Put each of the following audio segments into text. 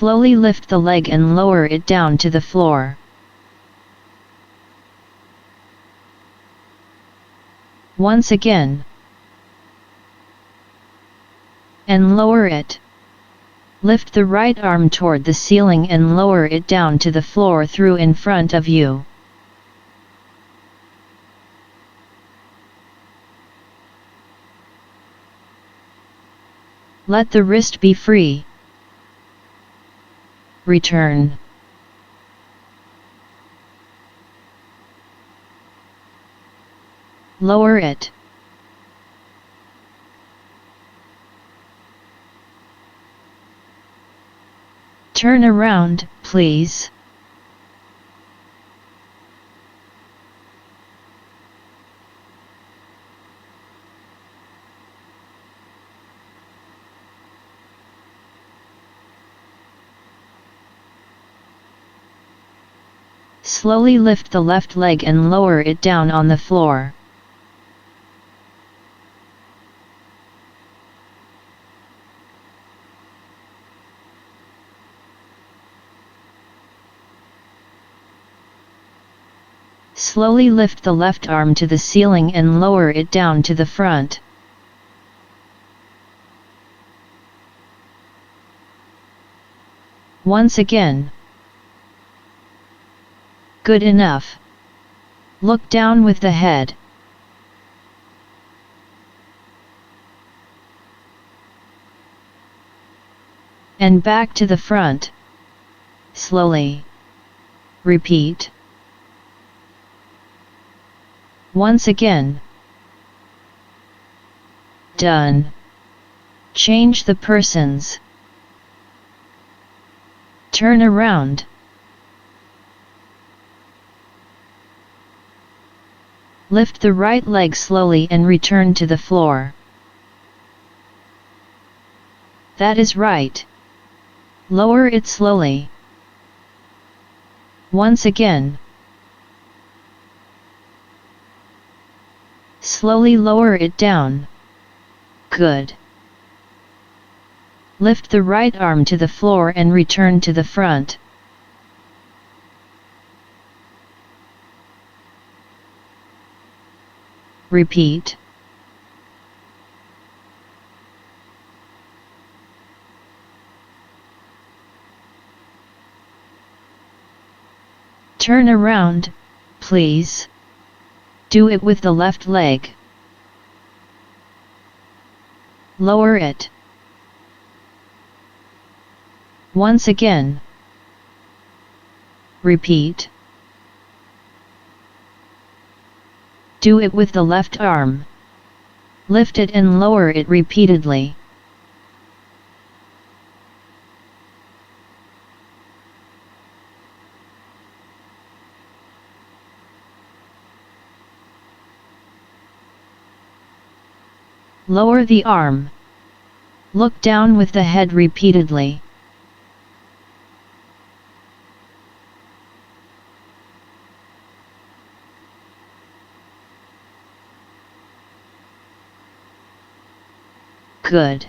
Slowly lift the leg and lower it down to the floor. Once again. And lower it. Lift the right arm toward the ceiling and lower it down to the floor through in front of you. Let the wrist be free. Return. Lower it. Turn around, please. Slowly lift the left leg and lower it down on the floor. Slowly lift the left arm to the ceiling and lower it down to the front. Once again. Good enough. Look down with the head. And back to the front. Slowly. Repeat. Once again. Done. Change the persons. Turn around. Lift the right leg slowly and return to the floor. That is right. Lower it slowly. Once again. Slowly lower it down. Good. Lift the right arm to the floor and return to the front. Repeat. Turn around, please. Do it with the left leg. Lower it. Once again. Repeat. Do it with the left arm. Lift it and lower it repeatedly. Lower the arm. Look down with the head repeatedly. Good.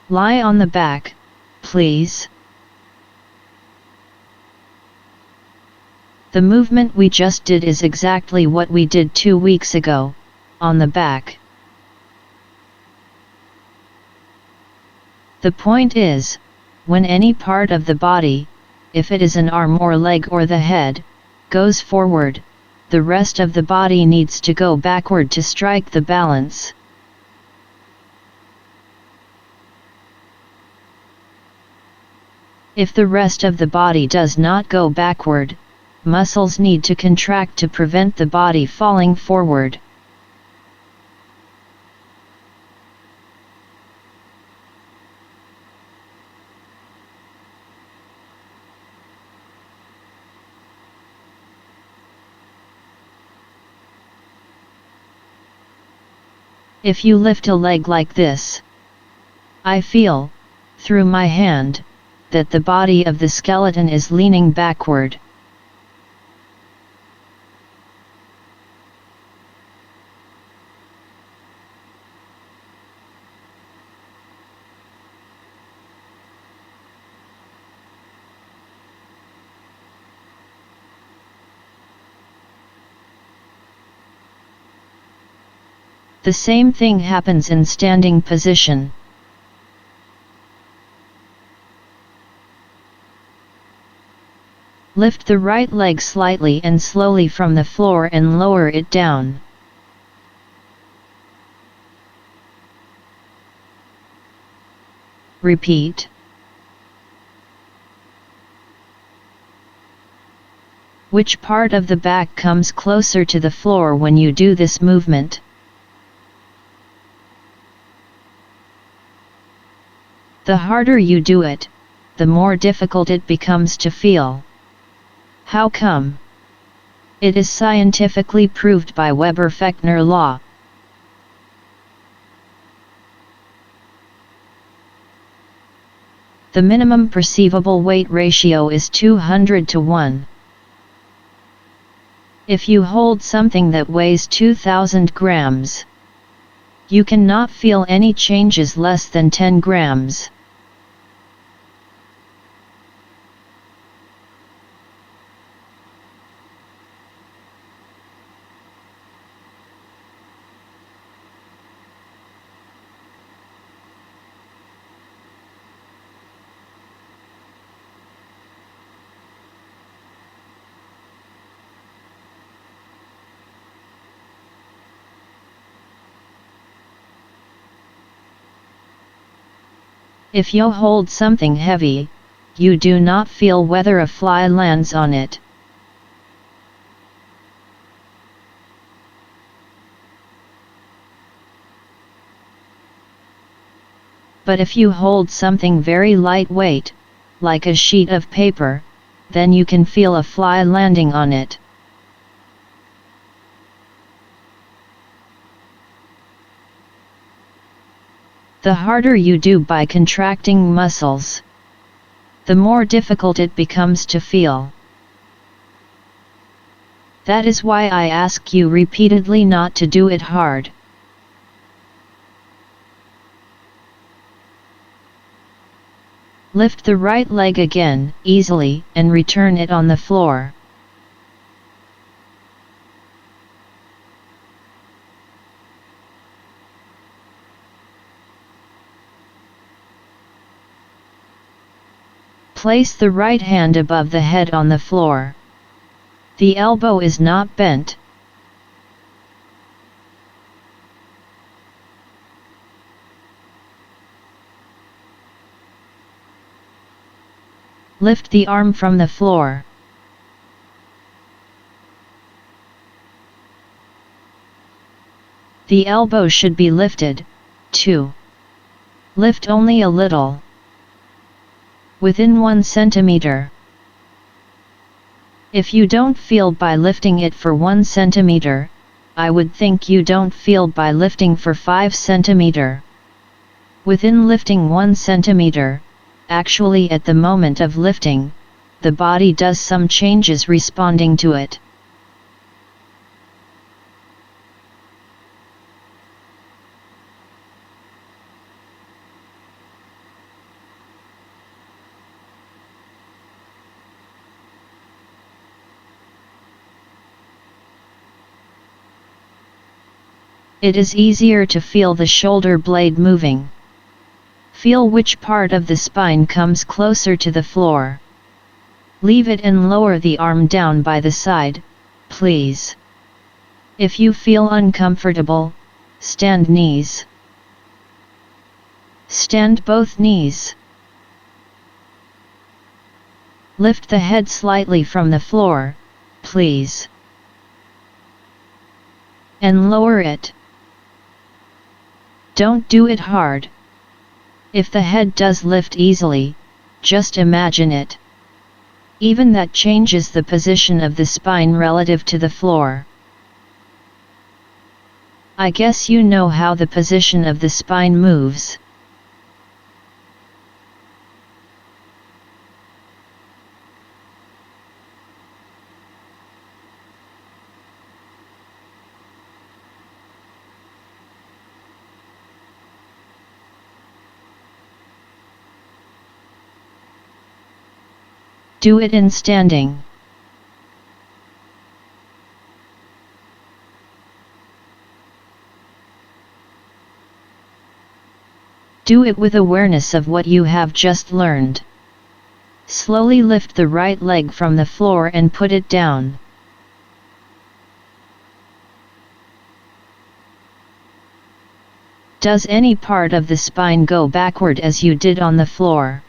Lie on the back, please. The movement we just did is exactly what we did 2 weeks ago, on the back. The point is, when any part of the body, if it is an arm or leg or the head, goes forward, the rest of the body needs to go backward to strike the balance. If the rest of the body does not go backward, muscles need to contract to prevent the body falling forward. If you lift a leg like this, I feel, through my hand, that the body of the skeleton is leaning backward. The same thing happens in standing position. Lift the right leg slightly and slowly from the floor and lower it down. Repeat. Which part of the back comes closer to the floor when you do this movement? The harder you do it, the more difficult it becomes to feel. How come? It is scientifically proved by Weber-Fechner law. The minimum perceivable weight ratio is 200 to 1. If you hold something that weighs 2000 grams, you cannot feel any changes less than 10 grams. If you hold something heavy, you do not feel whether a fly lands on it. But if you hold something very lightweight, like a sheet of paper, then you can feel a fly landing on it. The harder you do by contracting muscles, the more difficult it becomes to feel. That is why I ask you repeatedly not to do it hard. Lift the right leg again, easily, and return it on the floor. Place the right hand above the head on the floor. The elbow is not bent. Lift the arm from the floor. The elbow should be lifted, too. Lift only a little. Within 1 centimeter. If you don't feel by lifting it for 1 centimeter, I would think you don't feel by lifting for 5 centimeter. Within lifting 1 centimeter, actually at the moment of lifting, the body does some changes responding to it. It is easier to feel the shoulder blade moving. Feel which part of the spine comes closer to the floor. Leave it and lower the arm down by the side, please. If you feel uncomfortable, stand knees. Stand both knees. Lift the head slightly from the floor, please. And lower it. Don't do it hard. If the head does lift easily, just imagine it. Even that changes the position of the spine relative to the floor. I guess you know how the position of the spine moves. Do it in standing. Do it with awareness of what you have just learned. Slowly lift the right leg from the floor and put it down. Does any part of the spine go backward as you did on the floor?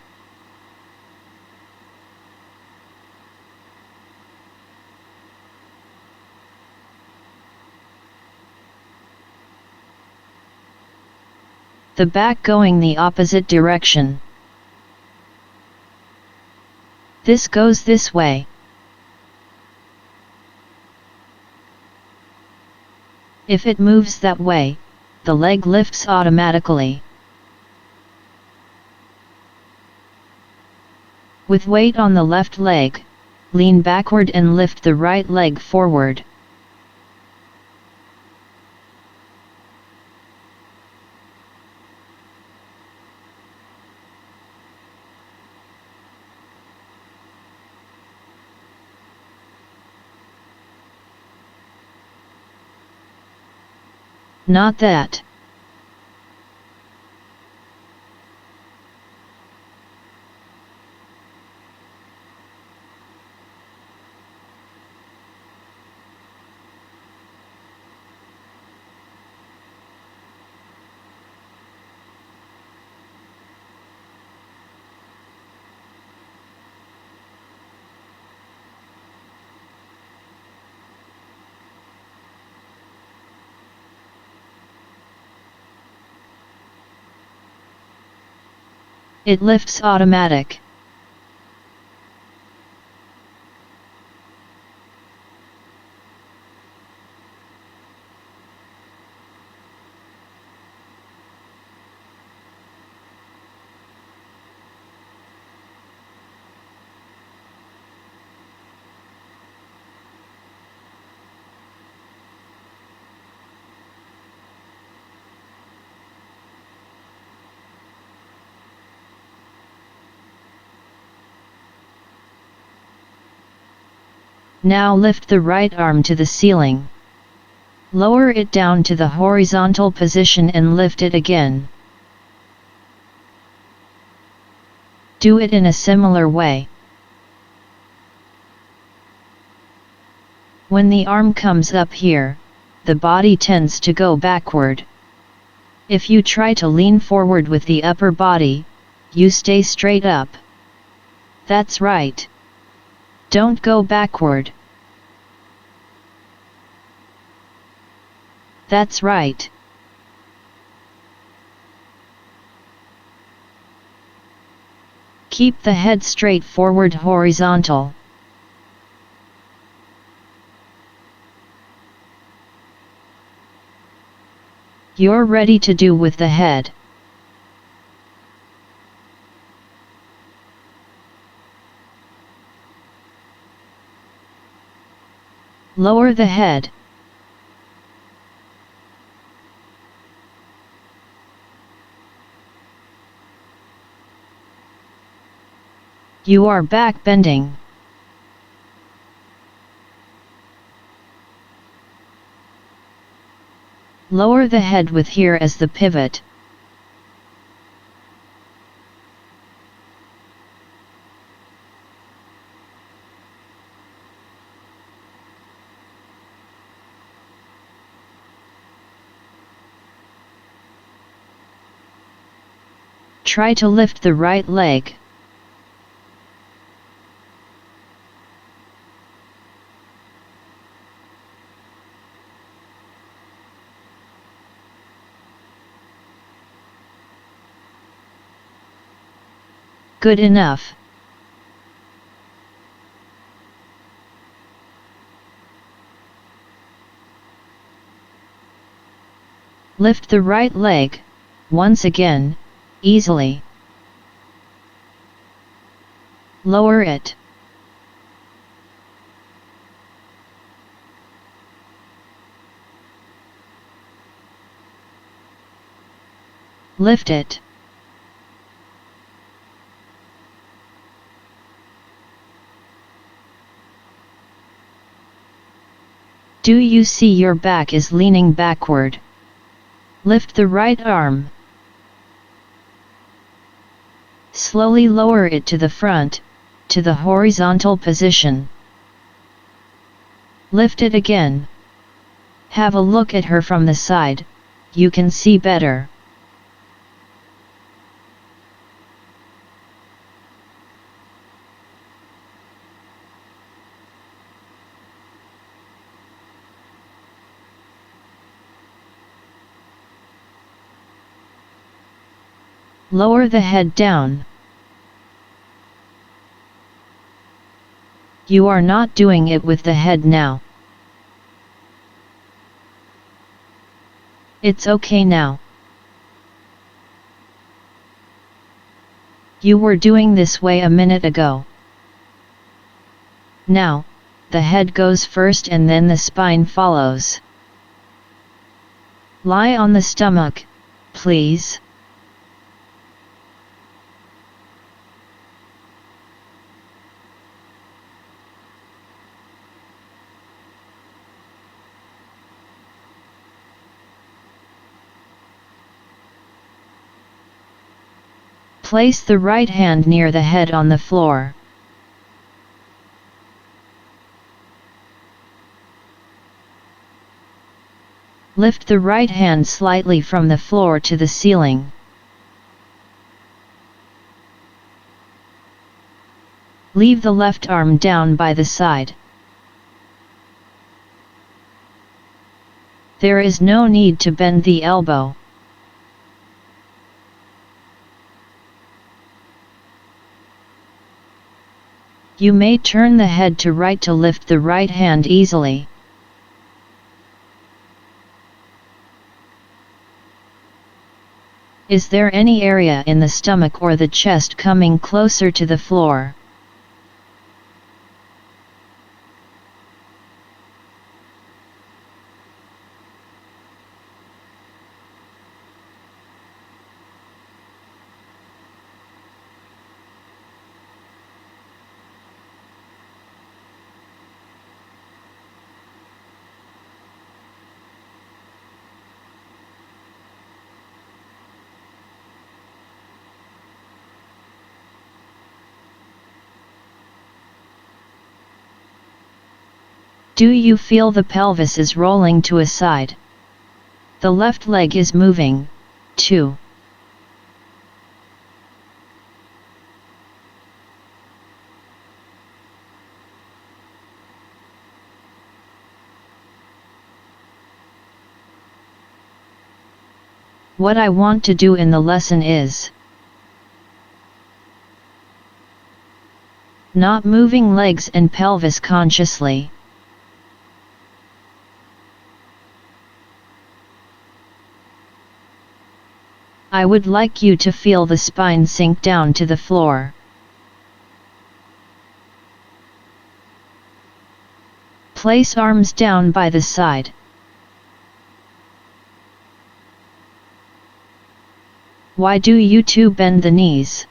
The back going the opposite direction. This goes this way. If it moves that way, the leg lifts automatically. With weight on the left leg, lean backward and lift the right leg forward. Not that. It lifts automatic. Now lift the right arm to the ceiling. Lower it down to the horizontal position and lift it again. Do it in a similar way. When the arm comes up here, the body tends to go backward. If you try to lean forward with the upper body, you stay straight up. That's right. Don't go backward. That's right. Keep the head straight forward horizontal. You're ready to do with the head. Lower the head. You are back bending. Lower the head with here as the pivot. Try to lift the right leg. Good enough. Lift the right leg, once again, easily. Lower it. Lift it. Do you see your back is leaning backward? Lift the right arm. Slowly lower it to the front, to the horizontal position. Lift it again. Have a look at her from the side, you can see better. Lower the head down. You are not doing it with the head now. It's okay now. You were doing this way a minute ago. Now, the head goes first and then the spine follows. Lie on the stomach, please. Place the right hand near the head on the floor. Lift the right hand slightly from the floor to the ceiling. Leave the left arm down by the side. There is no need to bend the elbow. You may turn the head to right to lift the right hand easily. Is there any area in the stomach or the chest coming closer to the floor? Do you feel the pelvis is rolling to a side? The left leg is moving, too. What I want to do in the lesson is not moving legs and pelvis consciously. I would like you to feel the spine sink down to the floor. Place arms down by the side. Why do you two bend the knees?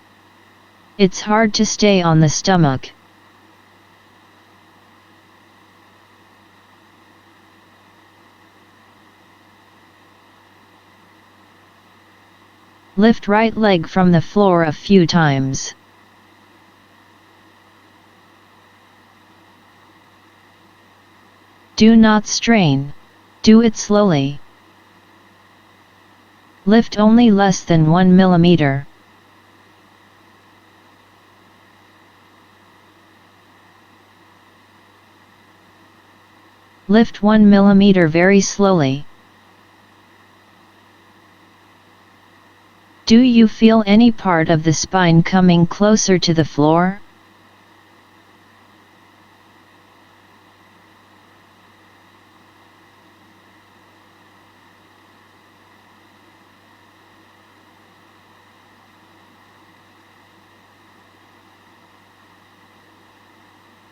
It's hard to stay on the stomach. Lift right leg from the floor a few times. Do not strain. Do it slowly. Lift only less than 1 millimeter. Lift 1 millimeter very slowly. Do you feel any part of the spine coming closer to the floor?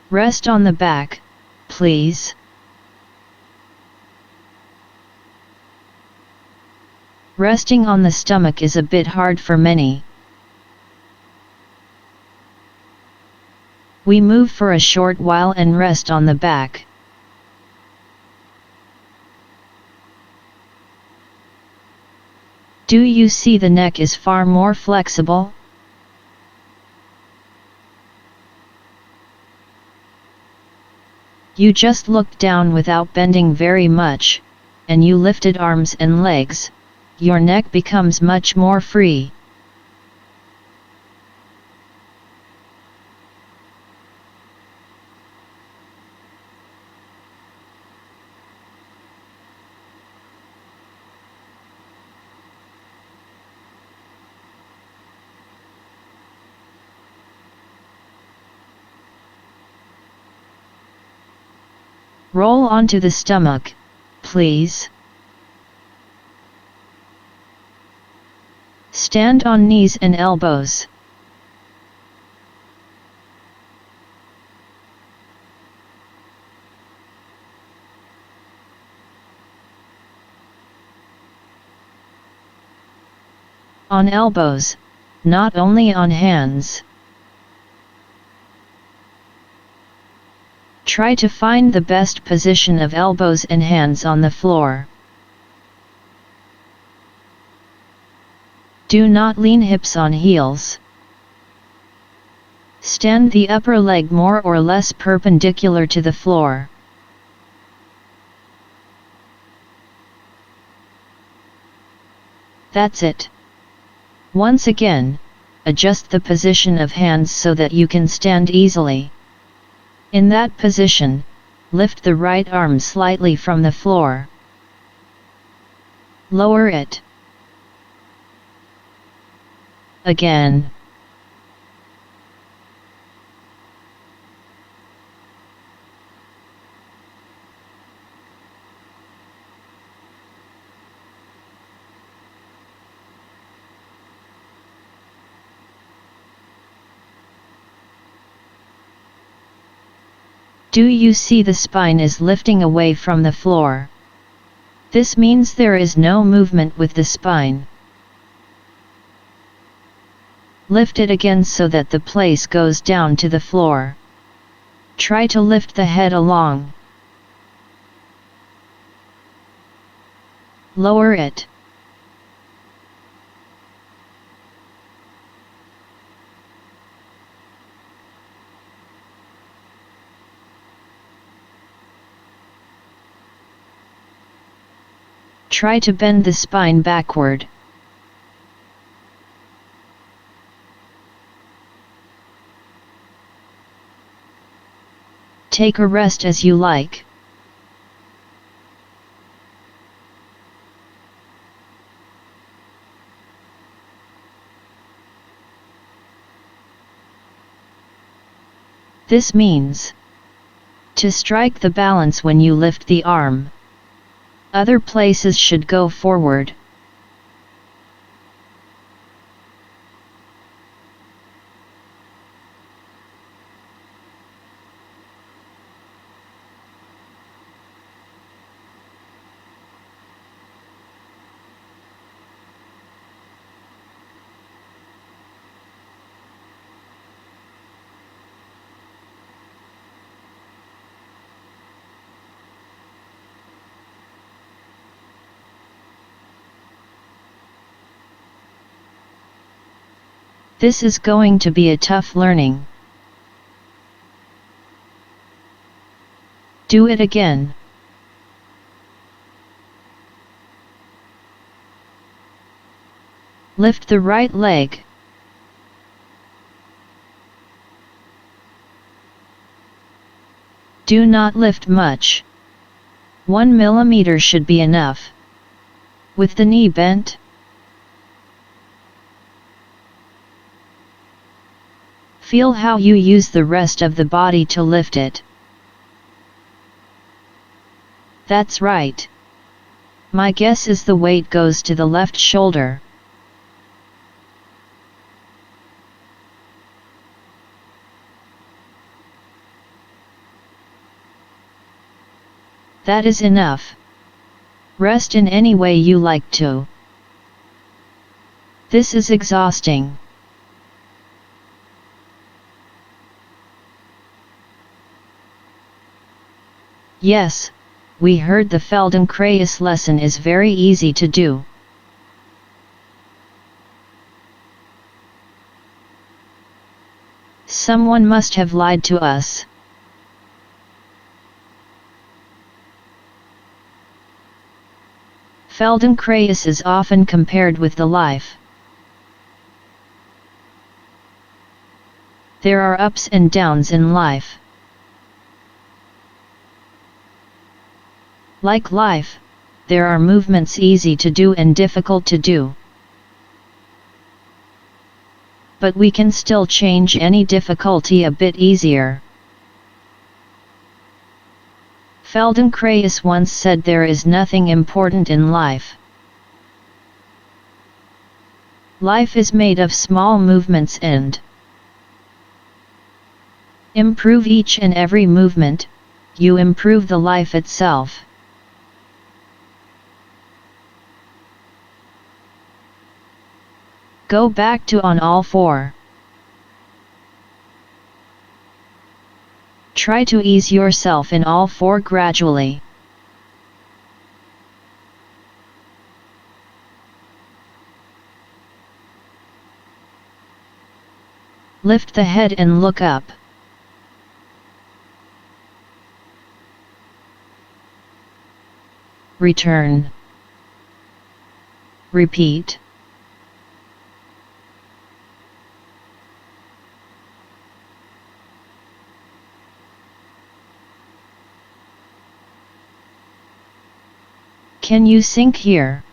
Rest on the back, please. Resting on the stomach is a bit hard for many. We move for a short while and rest on the back. Do you see the neck is far more flexible? You just looked down without bending very much, and you lifted arms and legs. Your neck becomes much more free. Roll onto the stomach, please. Stand on knees and elbows. On elbows, not only on hands. Try to find the best position of elbows and hands on the floor. Do not lean hips on heels. Stand the upper leg more or less perpendicular to the floor. That's it. Once again, adjust the position of hands so that you can stand easily. In that position, lift the right arm slightly from the floor. Lower it. Again. Do you see the spine is lifting away from the floor? This means there is no movement with the spine. Lift it again so that the place goes down to the floor. Try to lift the head along. Lower it. Try to bend the spine backward. Take a rest as you like. This means to strike the balance when you lift the arm. Other places should go forward. This is going to be a tough learning. Do it again. Lift the right leg. Do not lift much. 1 millimeter should be enough. With the knee bent. Feel how you use the rest of the body to lift it. That's right. My guess is the weight goes to the left shoulder. That is enough. Rest in any way you like to. This is exhausting. Yes, we heard the Feldenkrais lesson is very easy to do. Someone must have lied to us. Feldenkrais is often compared with the life. There are ups and downs in life. Like life, there are movements easy to do and difficult to do. But we can still change any difficulty a bit easier. Feldenkrais once said there is nothing important in life. Life is made of small movements and improve each and every movement, you improve the life itself. Go back to on all four. Try to ease yourself in all four gradually. Lift the head and look up. Return. Repeat. Can you sink here?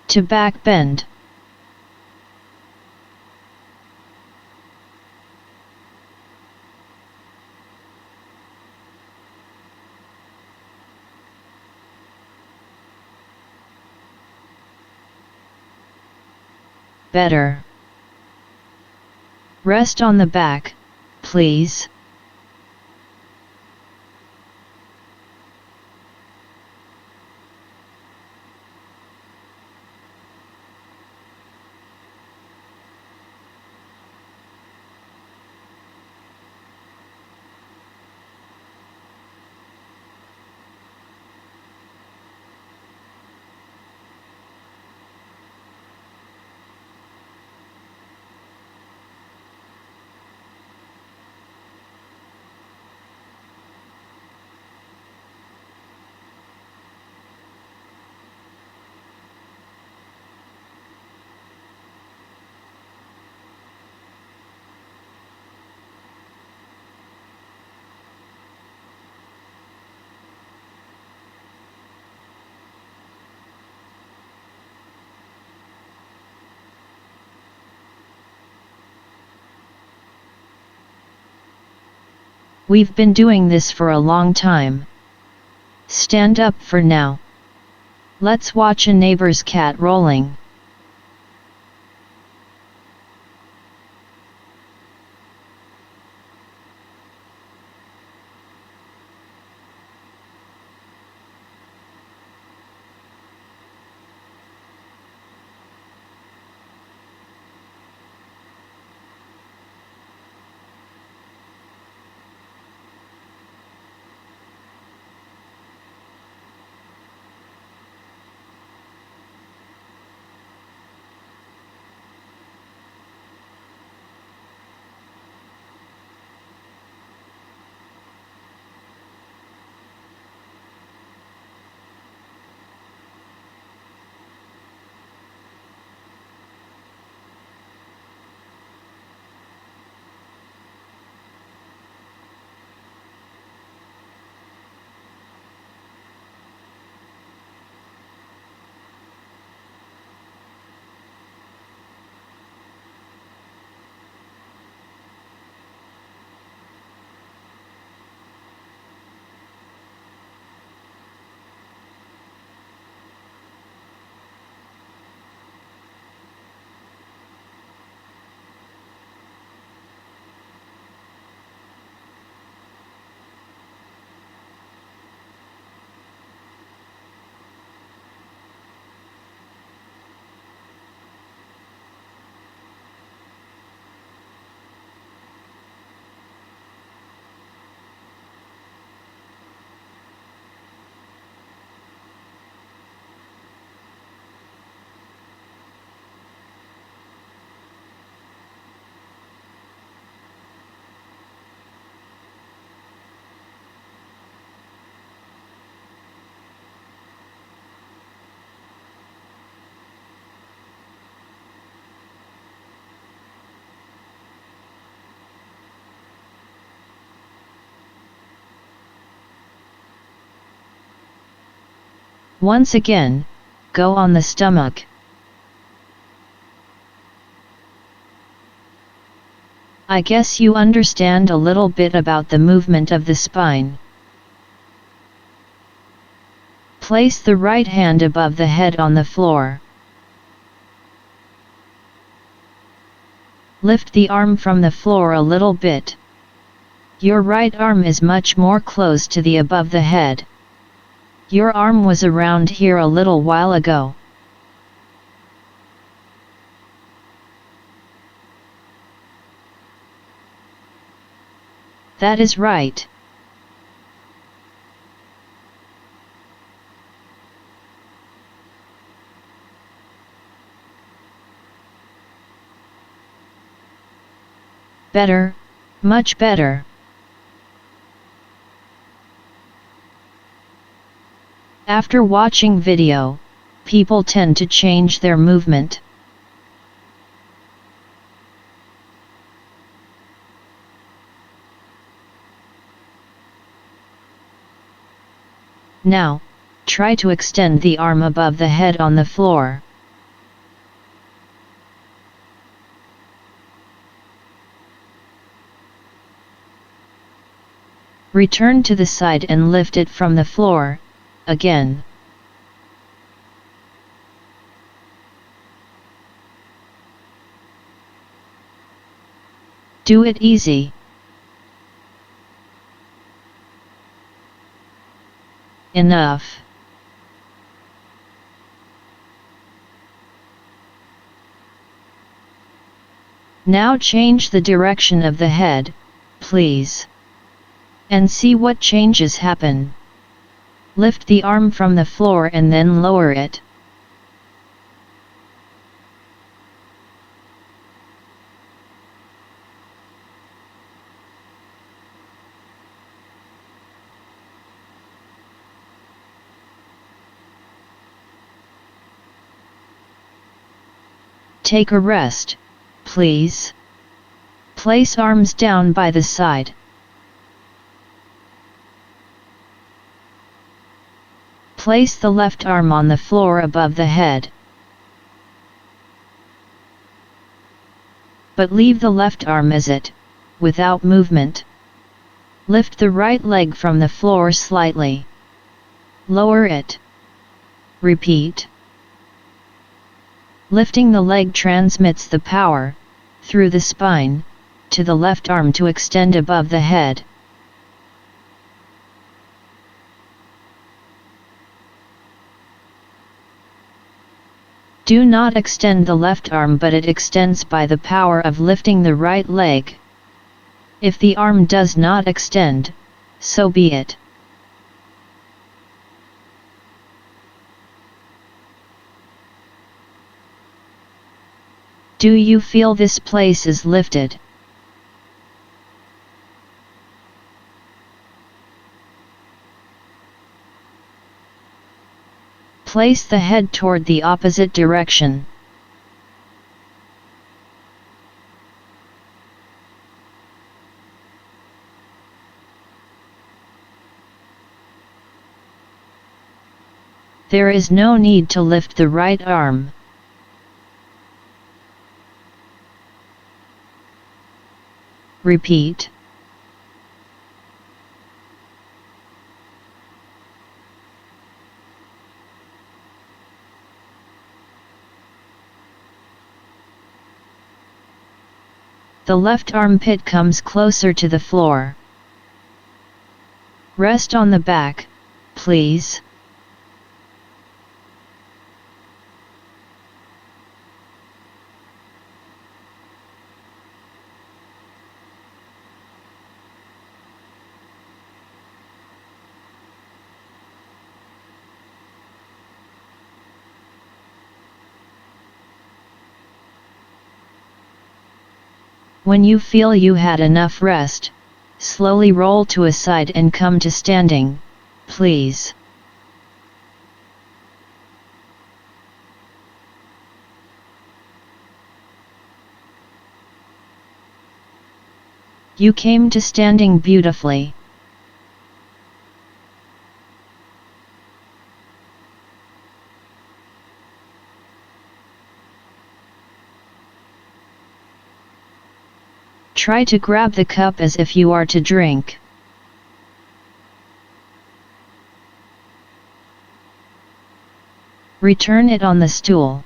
To back bend. Better. Rest on the back, please. We've been doing this for a long time. Stand up for now. Let's watch a neighbor's cat rolling. Once again, go on the stomach. I guess you understand a little bit about the movement of the spine. Place the right hand above the head on the floor. Lift the arm from the floor a little bit. Your right arm is much more close to the above the head. Your arm was around here a little while ago. That is right. Better, much better. After watching video, people tend to change their movement. Now, try to extend the arm above the head on the floor. Return to the side and lift it from the floor, again. Do it easy. Enough. Now change the direction of the head, please. And see what changes happen. Lift the arm from the floor and then lower it. Take a rest, please. Place arms down by the side. Place the left arm on the floor above the head. But leave the left arm as it, without movement. Lift the right leg from the floor slightly. Lower it. Repeat. Lifting the leg transmits the power, through the spine, to the left arm to extend above the head. Do not extend the left arm, but it extends by the power of lifting the right leg. If the arm does not extend, so be it. Do you feel this place is lifted? Place the head toward the opposite direction. There is no need to lift the right arm. Repeat. The left armpit comes closer to the floor. Rest on the back, please. When you feel you had enough rest, slowly roll to a side and come to standing, please. You came to standing beautifully. Try to grab the cup as if you are to drink. Return it on the stool.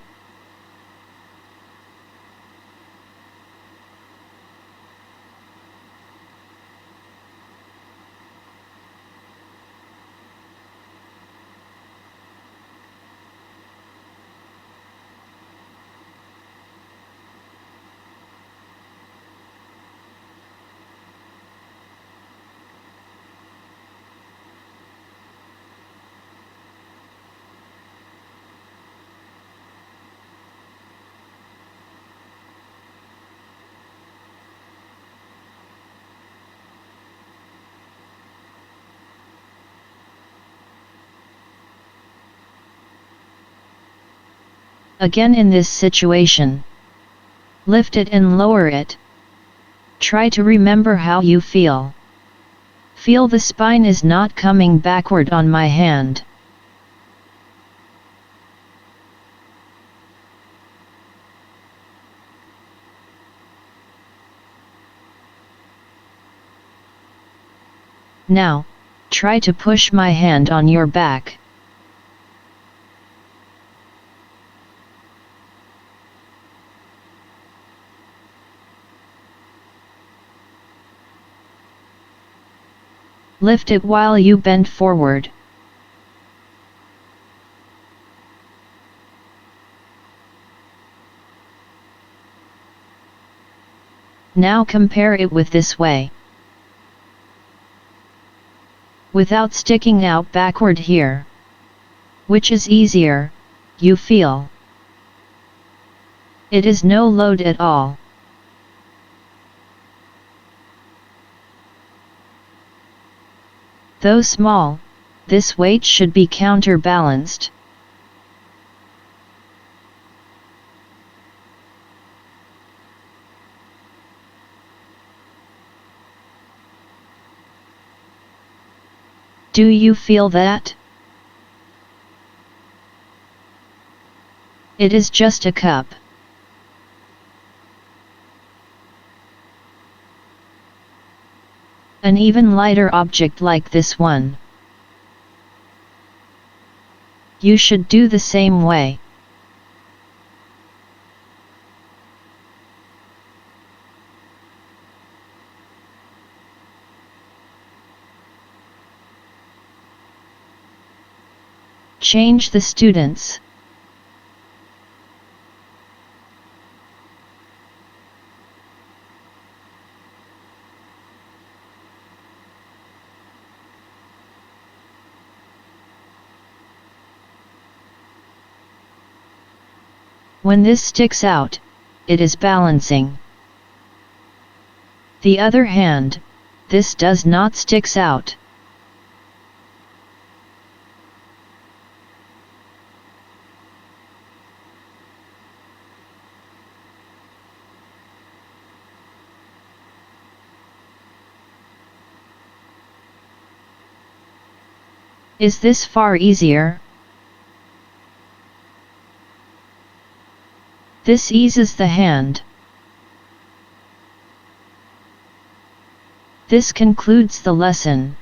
Again in this situation, lift it and lower it. Try to remember how you feel. Feel the spine is not coming backward on my hand. Now, try to push my hand on your back. Lift it while you bend forward. Now compare it with this way. Without sticking out backward here. Which is easier, you feel? It is no load at all. Though small, this weight should be counterbalanced. Do you feel that? It is just a cup. An even lighter object like this one. You should do the same way. Change the students. When this sticks out, it is balancing. The other hand, this does not sticks out. Is this far easier? This eases the hand. This concludes the lesson.